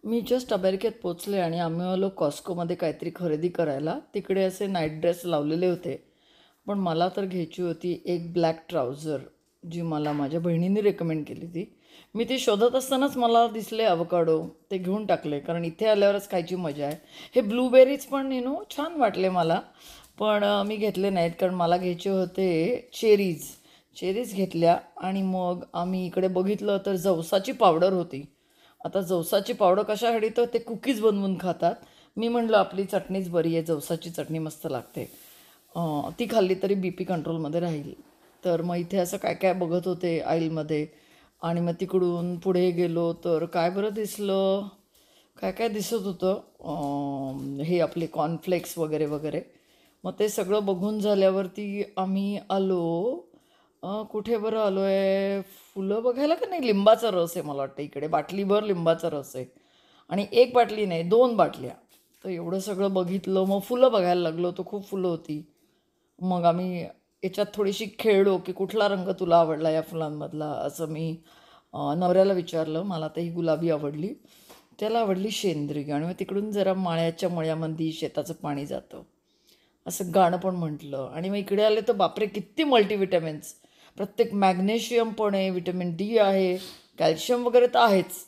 मी just अमेरिकेत पोचले आणि आम्ही आलो कॉस्कोमध्ये काहीतरी खरेदी करायला. तिकडे असे नाईट ड्रेस लावलेले होते. पण मला तर घ्यायची होती एक ब्लॅक ट्राउझर, जी मला माझ्या बहिणीने रेकमेंड केली ती. मी ती शोधत असतानाच मला दिसले अवकाडो. ते घेऊन टाकले, कारण इथे आल्यावरच खायची मजा आहे. हे ब्लूबेरीज पण छान वाटले मला. पण मी घेतले नाहीत, कारण मला घ्यायचे होते चेरीज. चेरीज घेतल्या आणि मग आम्ही इकडे बघितलं तर जवसाची पावडर होती. आता जवसाची पावडर कशासाठी, तर ते कुकीज बनवून खातात. मी म्हटलं आपली चटणीच बरी आहे, जवसाची चटणी मस्त लागते. ती खाल्ली तरी बी पी कंट्रोलमध्ये राहील. तर मग इथे असं काय काय बघत होते आईलमध्ये. आणि मग तिकडून पुढे गेलो तर काय बरं दिसलं, काय काय दिसत होतं. हे आपले कॉर्नफ्लेक्स वगैरे वगैरे. मग ते सगळं बघून झाल्यावरती आम्ही आलो. कुठे बरं आलो आहे, फुलं बघायला का नाही, लिंबाचा रस आहे मला वाटतं इकडे. बाटलीभर लिंबाचा रस आहे. आणि एक बाटली नाही, 2 बाटल्या. तर एवढं सगळं बघितलं, मग फुलं बघायला लागलो. तर खूप फुलं होती. मग आम्ही याच्यात थोडीशी खेळलो की कुठला रंग तुला आवडला या फुलांमधला, असं मी नवऱ्याला विचारलं. मला तर ही गुलाबी आवडली, त्याला आवडली शेंद्री. आणि मग तिकडून जरा माळ्याच्या मळ्यामध्ये शेताचं पाणी जातं, असं गाणं पण म्हटलं. आणि मग इकडे आले तर बापरे, किती मल्टीविटॅमिन्स. प्रत्येक मॅग्नेशियम पण आहे, विटॅमिन डी आहे, कॅल्शियम वगैरे तर आहेच.